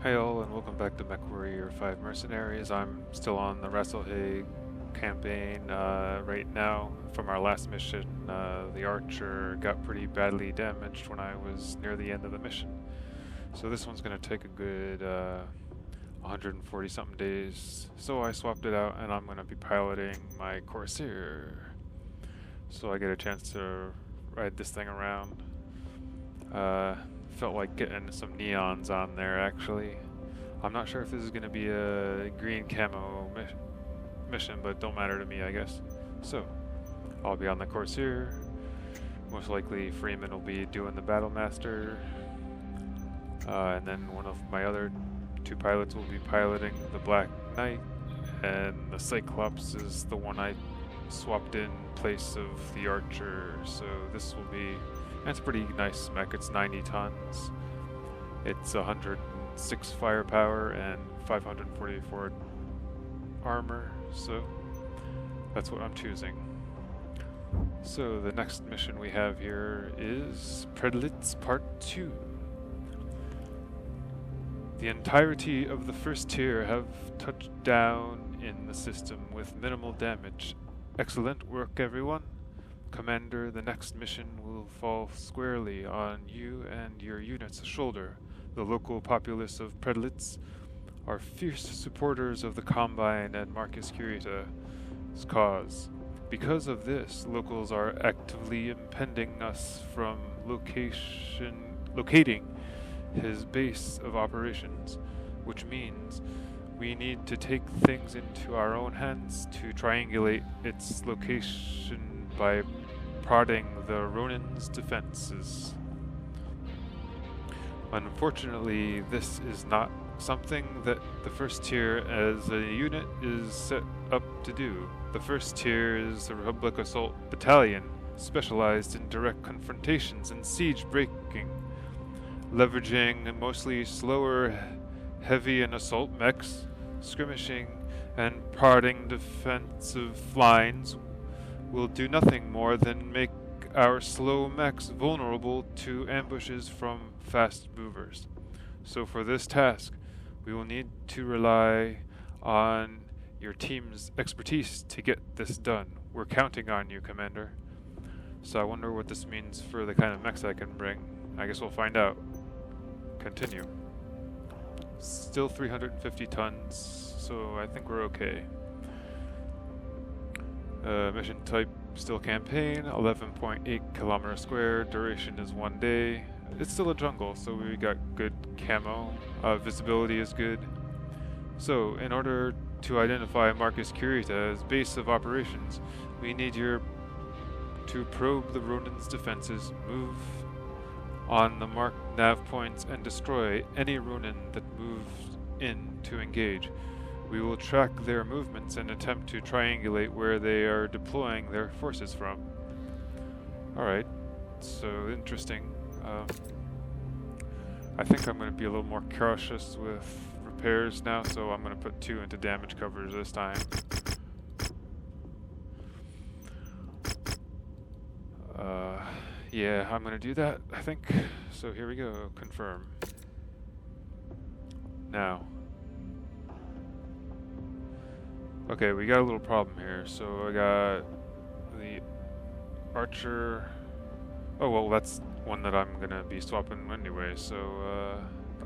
Hey all, and welcome back to MechWarrior 5 Mercenaries. I'm still on the RASALHAGUE campaign right now. From our last mission, the archer got pretty badly damaged when I was near the end of the mission. So this one's going to take a good 140 something days. So I swapped it out and I'm going to be piloting my Corsair. So I get a chance to ride this thing around. Felt like getting some neons on there actually. I'm not sure if this is going to be a green camo mission, but don't matter to me, I guess. So, I'll be on the Corsair. Most likely Freeman will be doing the Battle Master. And then one of my other two pilots will be piloting the Black Knight. And the Cyclops is the one I swapped in place of the Archer. So this will be... It's a pretty nice mech. It's 90 tons. It's 106 firepower and 544 armor, so that's what I'm choosing. So the next mission we have here is PREDLITZ Part 2. The entirety of the first tier have touched down in the system with minimal damage. Excellent work, everyone. Commander, the next mission will fall squarely on you and your unit's shoulder. The local populace of PREDLITZ are fierce supporters of the Combine and Marcus Kurita's cause. Because of this, locals are actively impeding us from locating his base of operations, which means we need to take things into our own hands to triangulate its location by prodding the Ronins' defenses. Unfortunately, this is not something that the first tier as a unit is set up to do. The first tier is the Republic Assault Battalion, specialized in direct confrontations and siege breaking, leveraging mostly slower, heavy and assault mechs, skirmishing and prodding defensive lines will do nothing more than make our slow mechs vulnerable to ambushes from fast movers. So for this task, we will need to rely on your team's expertise to get this done. We're counting on you, Commander. So I wonder what this means for the kind of mechs I can bring. I guess we'll find out. Continue. Still 350 tons, so I think we're okay. Mission type still campaign, 11.8 kilometers square, duration is 1 day. It's still a jungle, so we got good camo. Visibility is good. So, in order to identify Marcus Kurita as base of operations, we need you to probe the Ronins' defenses, move on the marked nav points, and destroy any Ronin that moves in to engage. We will track their movements and attempt to triangulate where they are deploying their forces from. Alright, so interesting. I think I'm going to be a little more cautious with repairs now, so I'm going to put 2 into damage covers this time. Yeah, I'm going to do that, I think. So here we go, confirm. Now. Okay, we got a little problem here. So I got the Archer. Oh, well, that's one that I'm going to be swapping anyway. So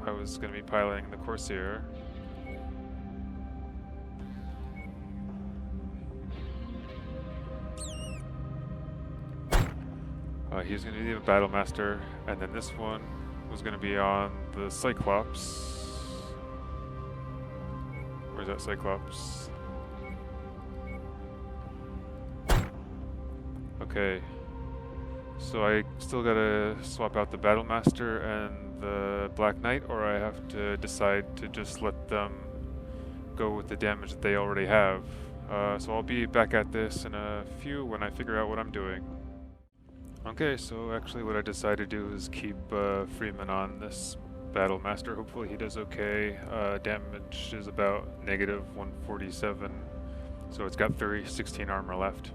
I was going to be piloting the Corsair. He's going to be the Battle Master. And then this one was going to be on the Cyclops. Where's that Cyclops? Okay, so I still gotta swap out the Battle Master and the Black Knight, or I have to decide to just let them go with the damage that they already have. So I'll be back at this in a few when I figure out what I'm doing. Okay, so actually what I decided to do is keep Freeman on this Battle Master. Hopefully he does okay. Damage is about negative 147, so it's got 16 armor left.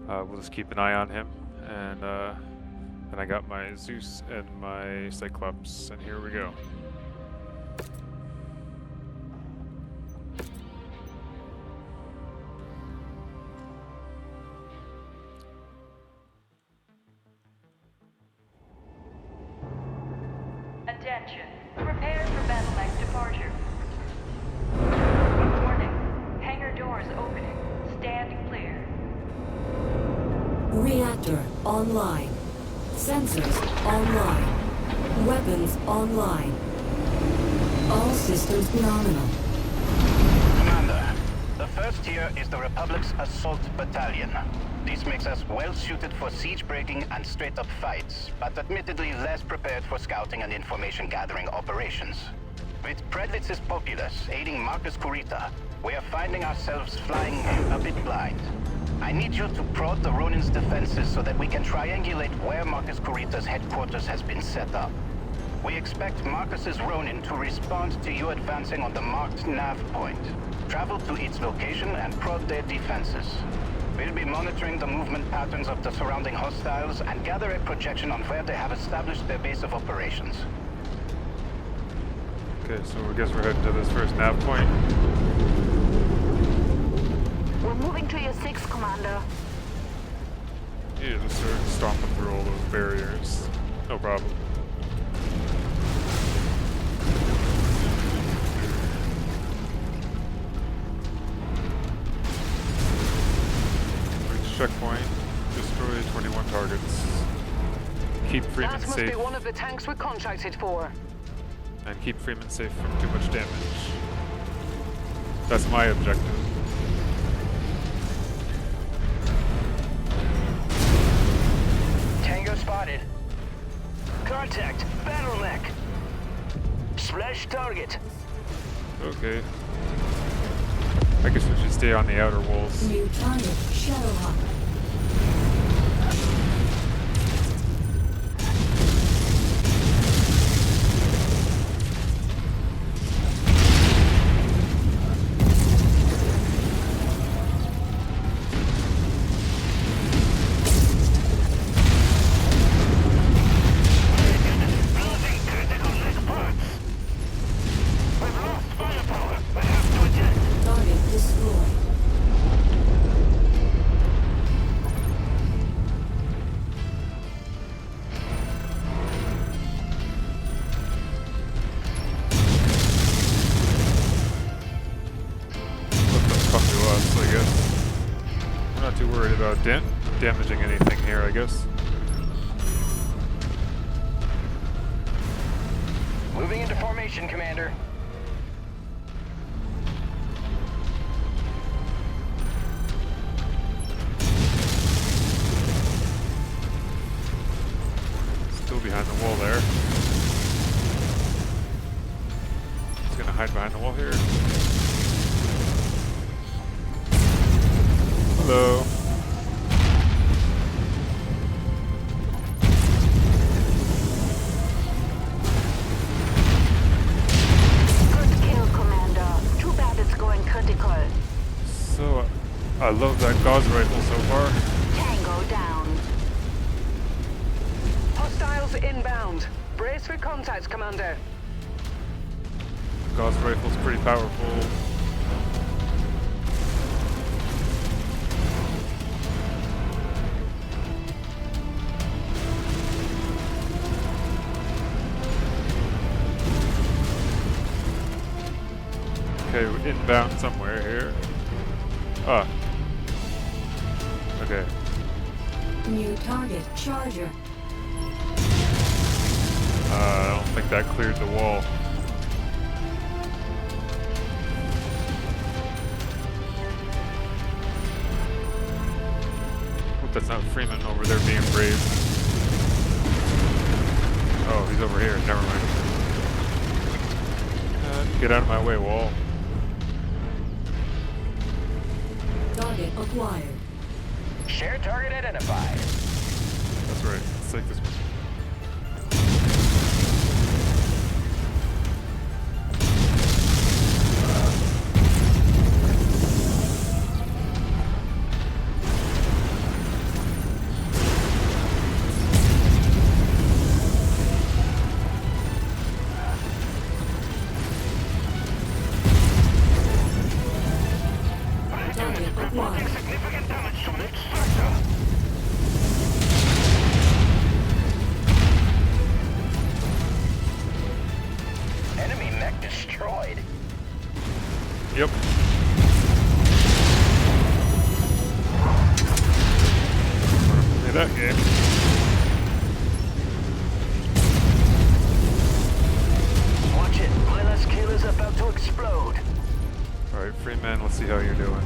We'll just keep an eye on him, and I got my Zeus and my Cyclops, and here we go. Attention. Prepare for battle mech departure. Warning. Hangar doors opening. Stand clear. Reactor online. Sensors online. Weapons online. All systems nominal. Commander, the first tier is the Republic's Assault Battalion. This makes us well suited for siege breaking and straight up fights, but admittedly less prepared for scouting and information gathering operations. With PREDLITZ's populace aiding Marcus Kurita, we are finding ourselves flying a bit blind. I need you to prod the Ronins' defenses so that we can triangulate where Marcus Kurita's headquarters has been set up. We expect Marcus's Ronin to respond to you advancing on the marked nav point. Travel to its location and prod their defenses. We'll be monitoring the movement patterns of the surrounding hostiles and gather a projection on where they have established their base of operations. Okay, so I guess we're heading to this first nav point. We're moving to your 6, Commander. Yeah, just start stomping through all those barriers. No problem. Checkpoint. Destroy 21 targets. Keep Freeman That must safe. be one of the tanks we're contracted for. And keep Freeman safe from too much damage. That's my objective. Tango spotted. Contact. Battle mech. Splash target. Okay. I guess we should stay on the outer walls. New target, Shadowhawk. Losing critical mech parts. We've lost firepower. We have to eject. Target destroyed. Let them come to us, I guess. We're not too worried about damaging anything here, I guess. Moving into formation, Commander. Still behind the wall there. He's gonna hide behind the wall here. Hello. Good kill, Commander. Too bad it's going critical. So, I love that Gauss rifle so far. Tango down. Hostiles inbound. Brace for contact, Commander. Gauss rifle's pretty powerful. Okay, we're inbound somewhere here. Ah. Okay. New target, Charger. I don't think that cleared the wall. Hope that's not Freeman over there being brave. Oh, he's over here. Never mind. Get out of my way, wall. Target acquired. Share target identified. That's right. Let's take this one. Target acquired. Significant damage to mech structure. Destroyed. Yep. Play that game. Watch it. My last kill is about to explode. Alright, Freeman, let's see how you're doing.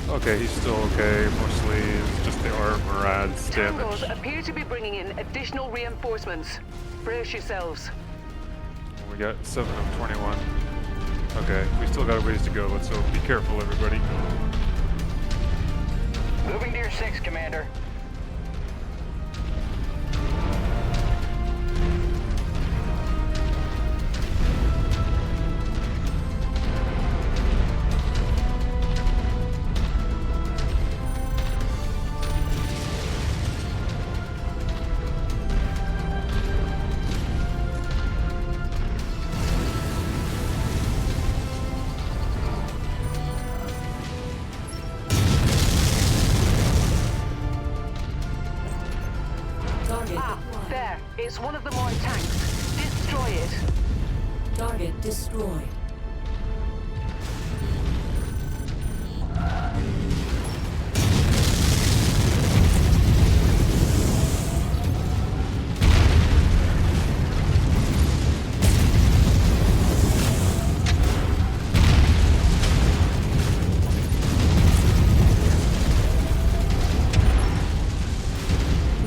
Okay, he's still okay. Mostly it's just the armor adds Tangos damage. appear to be bringing in additional reinforcements. Brace yourselves. We got 7 of 21. Okay, we still got a ways to go, so be careful, everybody. Moving to your 6, Commander. Target Ah, acquired. there. It's one of the more tanks. Destroy it. Target destroyed.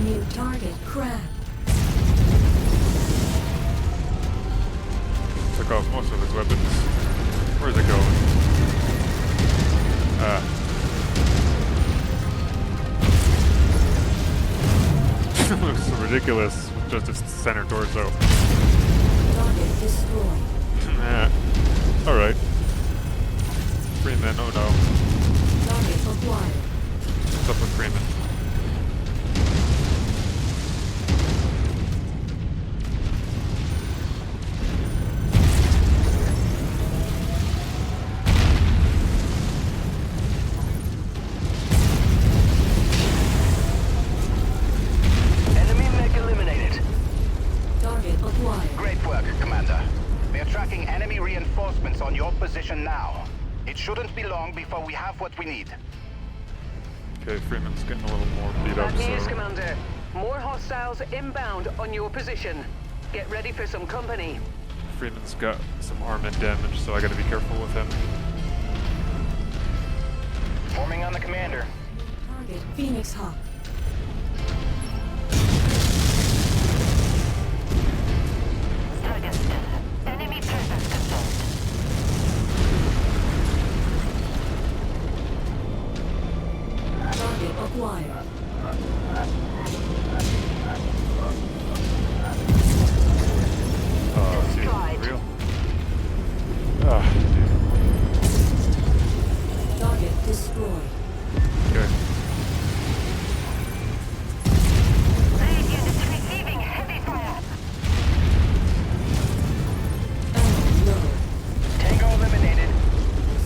New target crab. Took off most of his weapons. Where's it going? Looks so ridiculous with just its center torso. Target destroyed. Yeah. Alright. Freeman, oh no. Target acquired. What's up with Freeman? Enemy mech eliminated. Target acquired. Great work, Commander. They're tracking enemy reinforcements on your position now. It shouldn't be long before we have what we need. Okay, Freeman's getting a little more beat up, Bad news, so... Commander. More hostiles inbound on your position. Get ready for some company. Freeman's got some armament damage, so I gotta be careful with him. Forming on the Commander. Target Phoenix Hawk. Target still. Enemy presence confirmed. Target acquired. Oh, dude, Destroyed. for real? Ah, dude. Target destroyed. Okay. Raid units receiving heavy fire. Ammo low. Tango eliminated.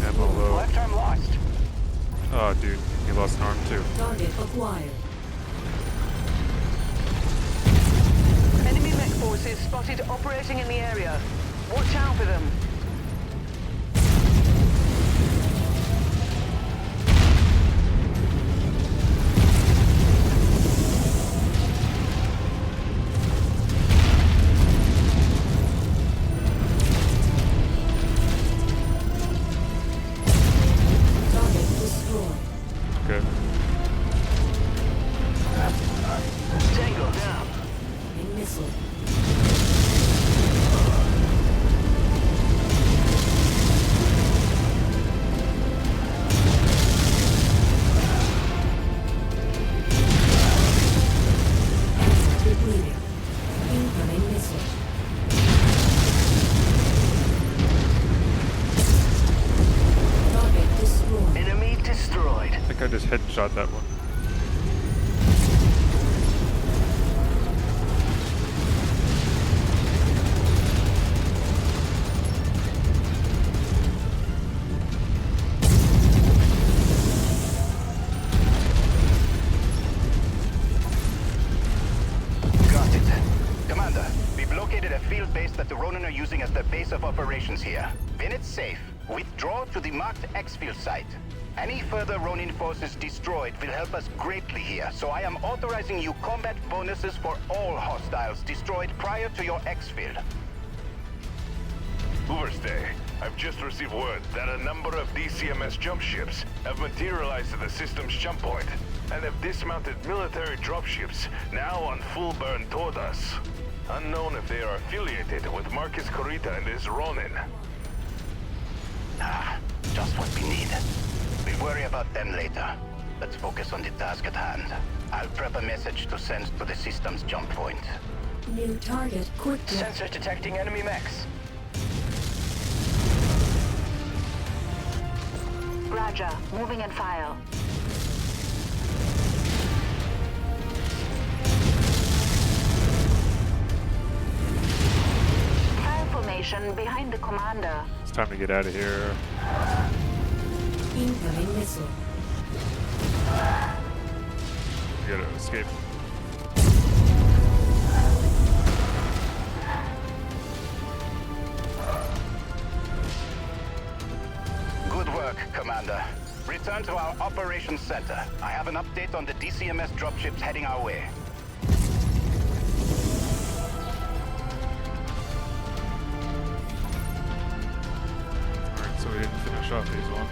Ammo low. Left arm lost. Oh, dude, he lost an arm too. Target acquired. Enemy mech forces spotted operating in the area. Watch out for them. Target destroyed. Okay. Tango down. A missile. Depleted. Incoming missile. Target destroyed. Enemy destroyed. I think I just headshot that one. Got it. Commander, we've located a field base base that the Ronin are using as their base of operations here. When it's safe, withdraw to the marked exfil site. Any further Ronin forces destroyed will help us greatly here, so I am authorizing you combat bonuses for all hostiles destroyed prior to your exfil. Overstay, I've just received word that a number of DCMS jump ships have materialized at the system's jump point and have dismounted military dropships now on full burn toward us. Unknown if they are affiliated with Marcus Kurita and his Ronin. Just what we need. We'll worry about them later. Let's focus on the task at hand. I'll prep a message to send to the system's jump point. New target quickly. Sensors detecting enemy mechs. Roger. Moving in file. File formation behind the commander. It's time to get out of here. Incoming missile. We gotta escape. Good work, Commander. Return to our operations center. I have an update on the DCMS dropships heading our way. Alright, so we didn't finish off these ones.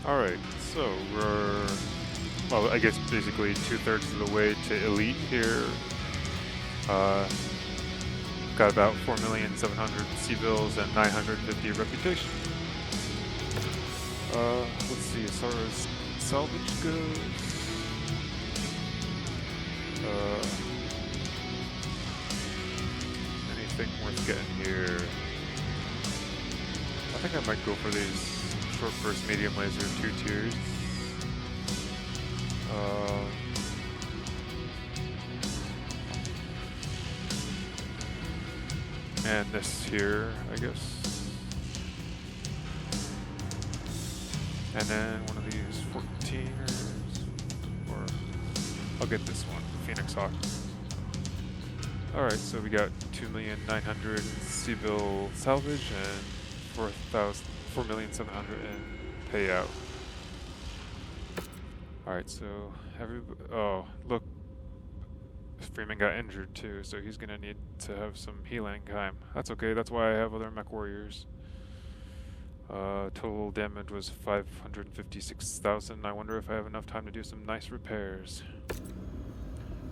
Alright, so we're, well, I guess basically 2/3 of the way to Elite here. Got about 4,700,000 C-bills and 950 reputation. Let's see, as far as Salvage goes, anything worth getting here? I think I might go for these short burst medium laser 2 tiers. And this here, I guess. And then one of these 14ers, or I'll get this one, Phoenix Hawk. Alright, so we got 2,900,000 C-bill salvage and 4,700,000 in payout. Alright, so oh, look, Freeman got injured too, so he's gonna need to have some healing time. That's okay, that's why I have other MechWarriors. Total damage was 556,000. I wonder if I have enough time to do some nice repairs.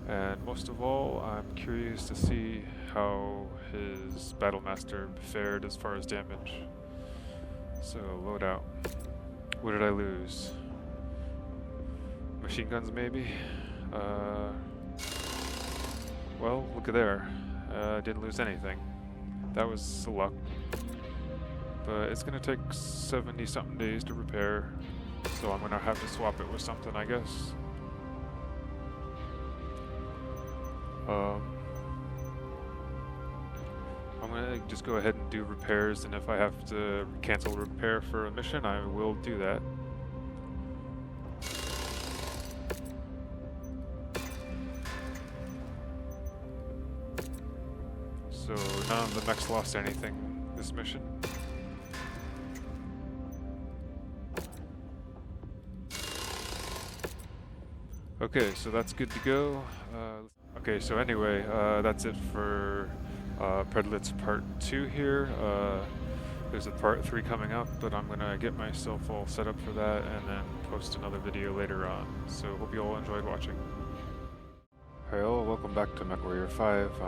And most of all, I'm curious to see how his Battlemaster fared as far as damage. So, load out. What did I lose? Machine guns, maybe? Well, look at there. Didn't lose anything. That was luck. But it's gonna take 70-something days to repair, so I'm gonna have to swap it with something, I guess. I'm gonna just go ahead and do repairs, and if I have to cancel repair for a mission, I will do that. So none of the mechs lost anything this mission. Okay, so that's good to go. Okay, so anyway, that's it for PREDLITZ Part 2 here. There's a Part 3 coming up, but I'm going to get myself all set up for that and then post another video later on. So hope you all enjoyed watching. Hey all, welcome back to MechWarrior 5.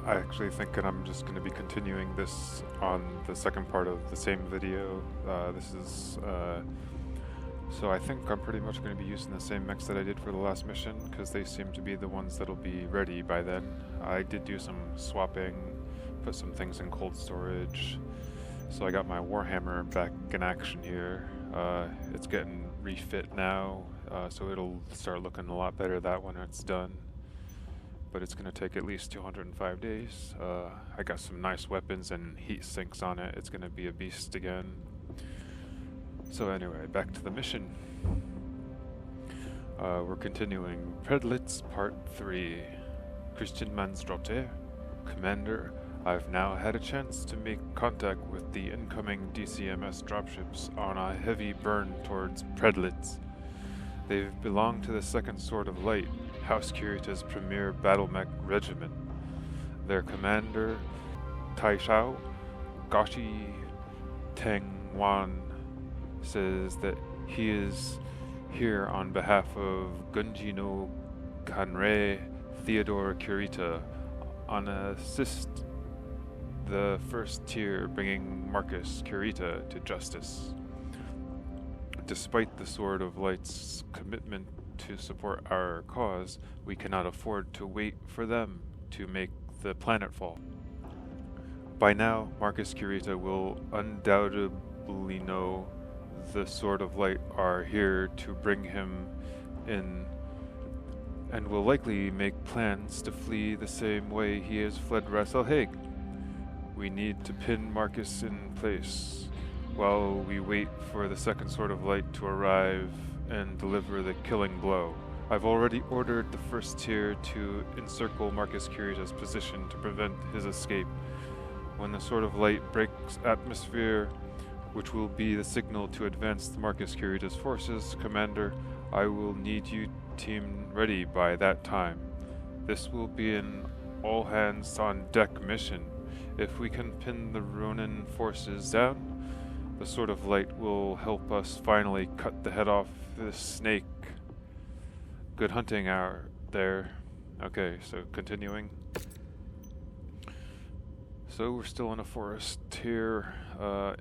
I actually think that I'm just going to be continuing this on the second part of the same video. This is so I think I'm pretty much going to be using the same mechs that I did for the last mission, because they seem to be the ones that'll be ready by then. I did do some swapping, put some things in cold storage, so I got my Warhammer back in action here. It's getting refit now. so it'll start looking a lot better that when it's done. But it's going to take at least 205 days. I got some nice weapons and heat sinks on it. It's going to be a beast again. So anyway, back to the mission. We're continuing. PREDLITZ Part 3. Christian Mansdottir, Commander. I've now had a chance to make contact with the incoming DCMS dropships on a heavy burn towards PREDLITZ. They belong to the Second Sword of Light, House Kurita's premier battle mech regiment. Their commander, Taishao Gashi Tengwan, says that he is here on behalf of Gunji no Kanrei Theodore Kurita on assist the First Tier, bringing Marcus Kurita to justice. Despite the Sword of Light's commitment to support our cause, we cannot afford to wait for them to make the planet fall. By now, Marcus Kurita will undoubtedly know the Sword of Light are here to bring him in, and will likely make plans to flee the same way he has fled RASALHAGUE. We need to pin Marcus in place while we wait for the Second Sword of Light to arrive and deliver the killing blow. I've already ordered the First Tier to encircle Marcus Kurita's position to prevent his escape. When the Sword of Light breaks atmosphere, which will be the signal to advance Marcus Kurita's forces, Commander, I will need you team ready by that time. This will be an all-hands-on-deck mission. If we can pin the Ronin forces down, the Sword of Light will help us finally cut the head off this snake. Good hunting hour there. Okay, so continuing. So we're still in a forest here.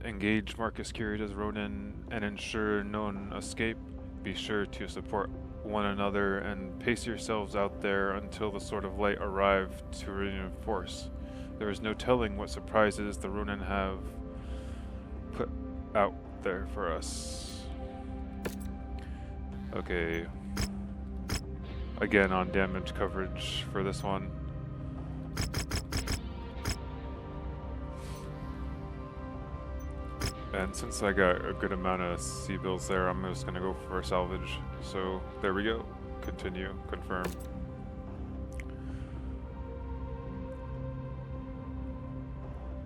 Engage Marcus Kurita's Ronin and ensure known escape. Be sure to support one another and pace yourselves out there until the Sword of Light arrive to reinforce. There is no telling what surprises the Ronin have put out there for us. Okay. Again on damage coverage for this one. And since I got a good amount of C-bills there, I'm just gonna go for a salvage. So there we go. Continue, confirm.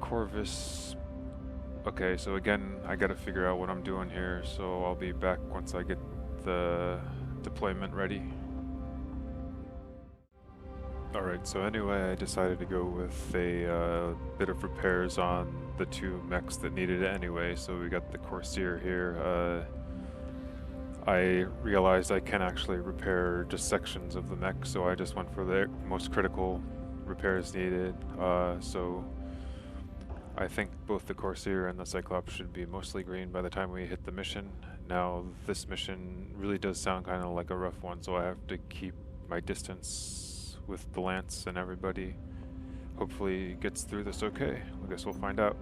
Corvus. Okay, so again, I gotta figure out what I'm doing here, so I'll be back once I get the deployment ready. Alright, so anyway, I decided to go with a bit of repairs on the two mechs that needed it anyway, so we got the Corsair here. I realized I can actually repair just sections of the mech, so I just went for the most critical repairs needed. So I think both the Corsair and the Cyclops should be mostly green by the time we hit the mission. Now, this mission really does sound kind of like a rough one, so I have to keep my distance with the Lance and everybody. Hopefully gets through this okay. I guess we'll find out.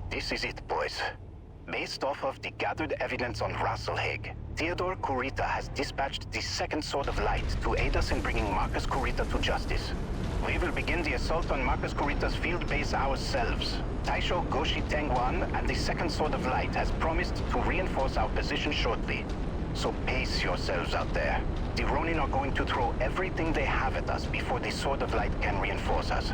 This is it, boys. Based off of the gathered evidence on RASALHAGUE, Theodore Kurita has dispatched the Second Sword of Light to aid us in bringing Marcus Kurita to justice. We will begin the assault on Marcus Kurita's field base ourselves. Taisho Goshi Tengwan and the Second Sword of Light has promised to reinforce our position shortly. So pace yourselves out there. The Ronin are going to throw everything they have at us before the Sword of Light can reinforce us.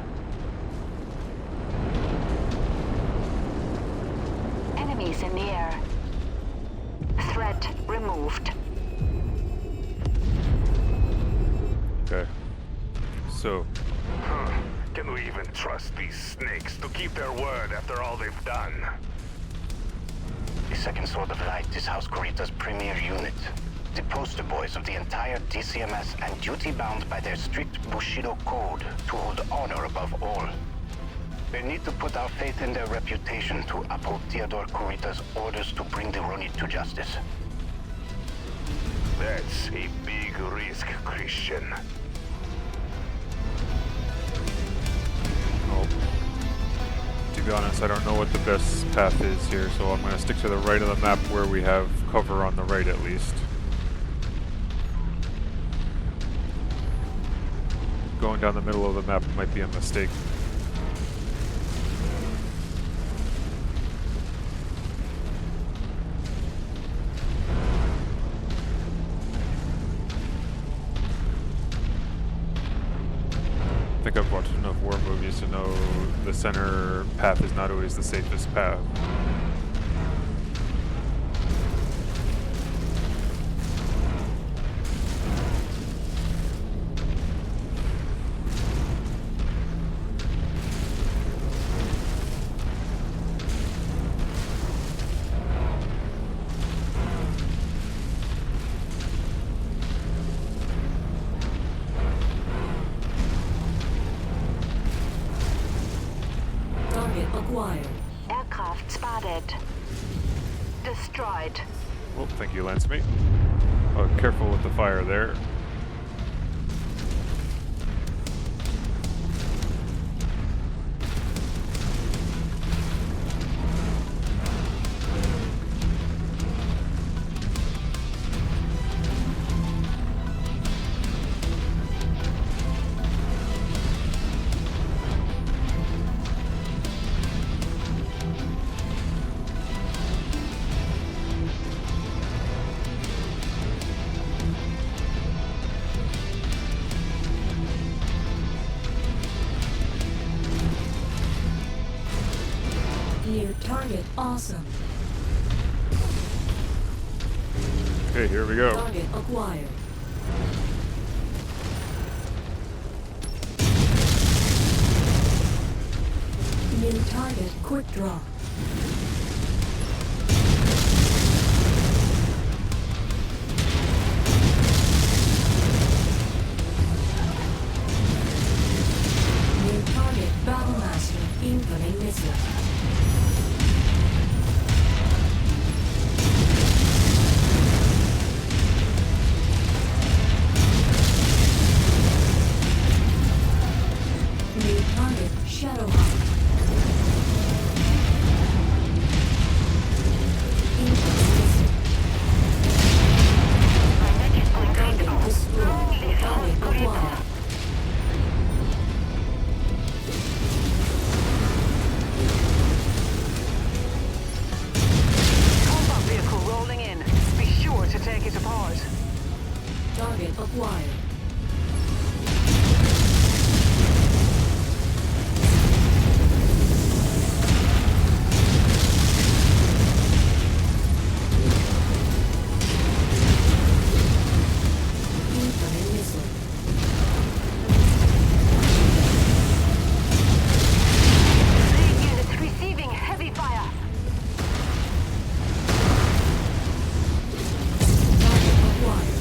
Enemies in the air. Threat removed. Okay. So, Can we even trust these snakes to keep their word after all they've done? The Second Sword of Light is House Kurita's premier unit. The poster boys of the entire DCMS and duty-bound by their strict Bushido code to hold honor above all. We need to put our faith in their reputation to uphold Theodore Kurita's orders to bring the Ronin to justice. That's a big risk, Christian. be honest, I don't know what the best path is here, so I'm going to stick to the right of the map where we have cover on the right at least. Going down the middle of the map might be a mistake. I think I've watched enough war movies to know the center path is not always the safest path. Acquired. Aircraft spotted. Destroyed. Oh, thank you, Lancemate. Oh, careful with the fire there. New target awesome. Okay, here we go. Target acquired. New target quick draw. New target Battlemaster incoming missile. New target Shadowhawk. Incoming missile. My mech is going Target critical. destroyed. Target acquired. Combat vehicle rolling in. Be sure to take it apart. Target acquired. Incoming missile. Lead units receiving heavy fire. Target acquired.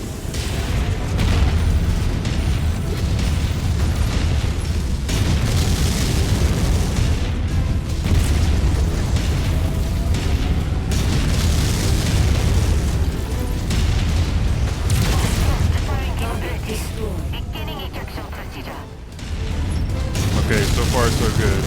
Target destroyed. Beginning ejection procedure. Okay, so far so good.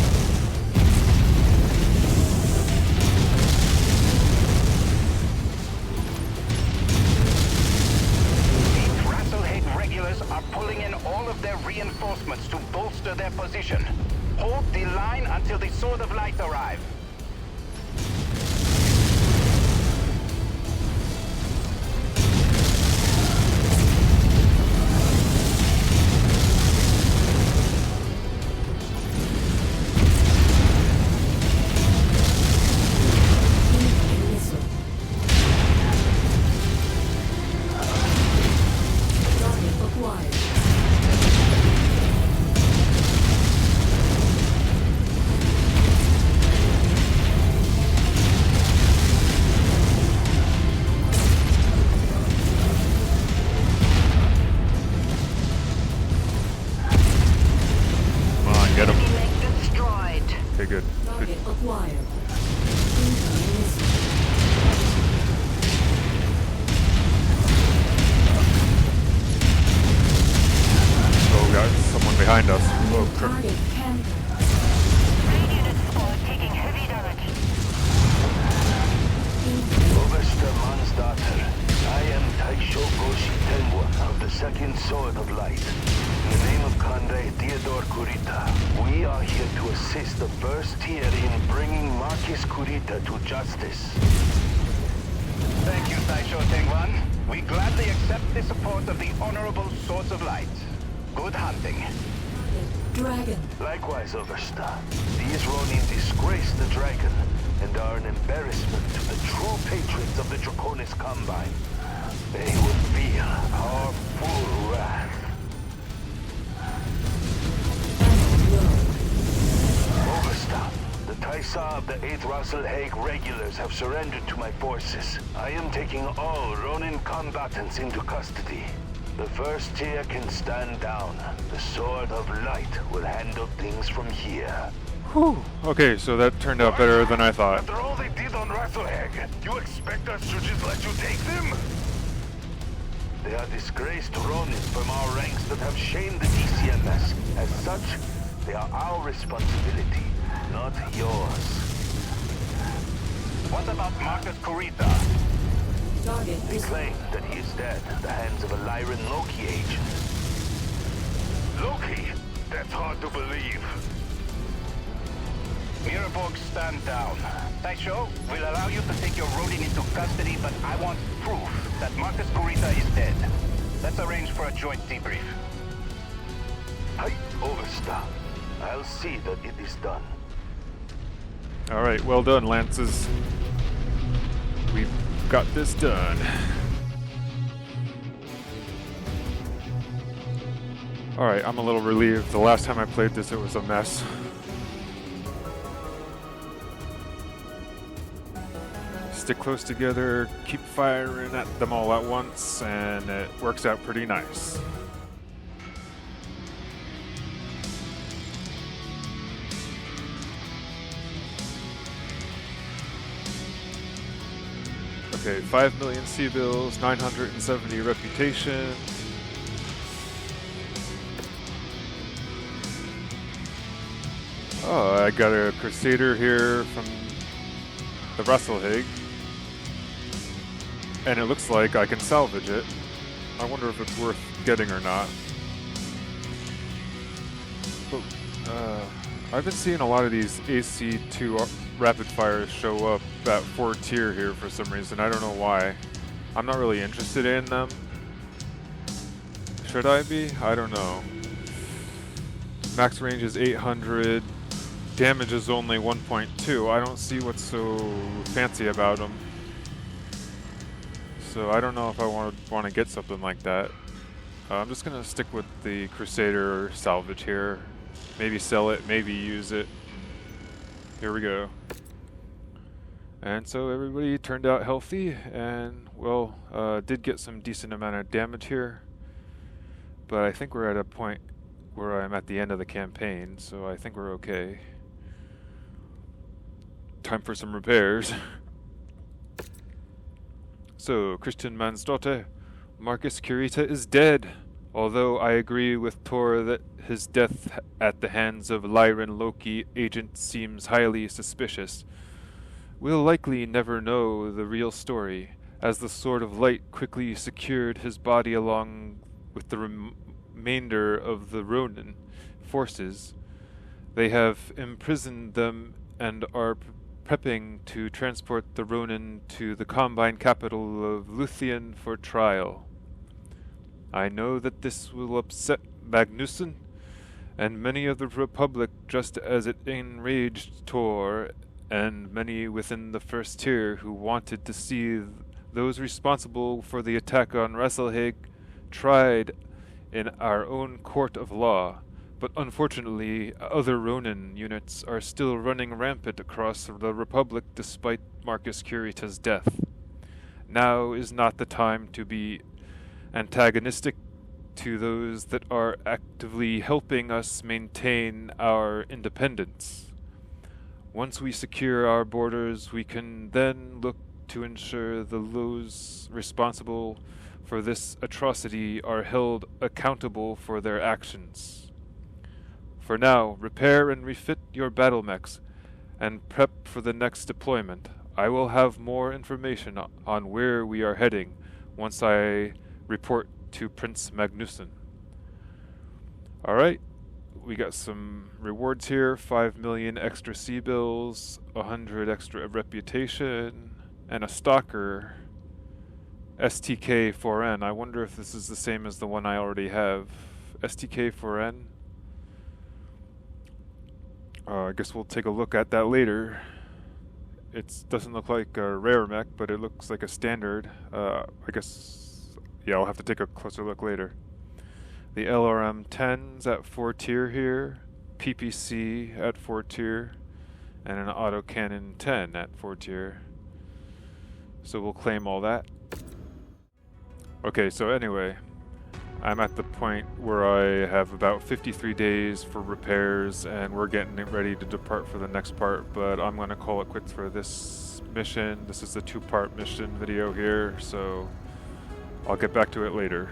These RASALHAGUE regulars are pulling in all of their reinforcements to bolster their position. Hold the line until the Sword of Light arrive. Incoming missile. Target acquired. Come on, get him. Enemy mech destroyed. Okay, good. Target acquired. Incoming missile. Oh, got someone behind us. New Oh, crap. target Panther. Raid unit squad taking Christian Mansdottir. I am Taisho Goshi Tenwa of the Second Sword of Light. In the name of Conde Theodore Kurita, we are here to assist the First Tier in bringing Marcus Kurita to justice. Thank you, Taisho Tengwan. We gladly accept the support of the Honorable Swords of Light. Good hunting. Dragon. Likewise, Overstar. These Ronin disgrace the Dragon and are an embarrassment to the true patrons of the Draconis Combine. They will feel our full wrath. Overstar, the Taisa of the 8th RASALHAGUE regulars have surrendered to my forces. I am taking all Ronin combatants into custody. The First Tier can stand down. The Sword of Light will handle things from here. Whew. Okay, so that turned out better than I thought. After all they did on RASALHAGUE, you expect us to just let you take them? They are disgraced Ronins from our ranks that have shamed the DCMS. As such, they are our responsibility, not yours. What about Marcus Kurita? Target They is claim that he is dead at the hands of a Lyran Loki agent. Loki? That's hard to believe. Miraborg, stand down. Taisho, we'll allow you to take your Ronin into custody, but I want proof that Marcus Kurita is dead. Let's arrange for a joint debrief. Hi, Overstar. I'll see that it is done. Alright, well done, Lances. We've got this done. Alright, I'm a little relieved. The last time I played this, it was a mess. Stick close together, keep firing at them all at once, and it works out pretty nice. Okay, 5 million C-bills, 970 reputation. Oh, I got a Crusader here from the RASALHAGUE. And it looks like I can salvage it. I wonder if it's worth getting or not. But, I've been seeing a lot of these AC2 rapid fires show up at 4 tier here for some reason. I don't know why. I'm not really interested in them. Should I be? I don't know. Max range is 800. Damage is only 1.2. I don't see what's so fancy about them. So I don't know if I want to get something like that. I'm just gonna stick with the Crusader salvage here. Maybe sell it, maybe use it. Here we go. And so everybody turned out healthy, and well, did get some decent amount of damage here. But I think we're at a point where I'm at the end of the campaign, so I think we're okay. Time for some repairs. So, Christian Mansdottir, Marcus Kurita is dead. Although I agree with Tor that his death at the hands of Lyran Loki agent seems highly suspicious, we'll likely never know the real story, as the Sword of Light quickly secured his body along with the remainder of the Ronin forces. They have imprisoned them and are prepping to transport the Ronin to the Combine capital of Luthien for trial. I know that this will upset Magnussen and many of the Republic, just as it enraged Tor and many within the First Tier who wanted to see those responsible for the attack on RASALHAGUE tried in our own court of law. But unfortunately, other Ronin units are still running rampant across the Republic despite Marcus Kurita's death. Now is not the time to be antagonistic to those that are actively helping us maintain our independence. Once we secure our borders, we can then look to ensure those responsible for this atrocity are held accountable for their actions. For now, repair and refit your battle mechs, and prep for the next deployment. I will have more information on where we are heading once I report to Prince Magnusson. Alright, we got some rewards here, 5 million extra sea bills, 100 extra reputation, and a stalker, STK4N. I wonder if this is the same as the one I already have. STK4N? I guess we'll take a look at that later. It doesn't look like a rare mech, but it looks like a standard. I guess, yeah, I'll have to take a closer look later. The LRM-10's at 4 tier here, PPC at 4 tier, and an autocannon 10 at 4 tier. So we'll claim all that. Okay, so anyway, I'm at the point where I have about 53 days for repairs, and we're getting it ready to depart for the next part, but I'm going to call it quits for this mission. This is the 2-part mission video here, so I'll get back to it later.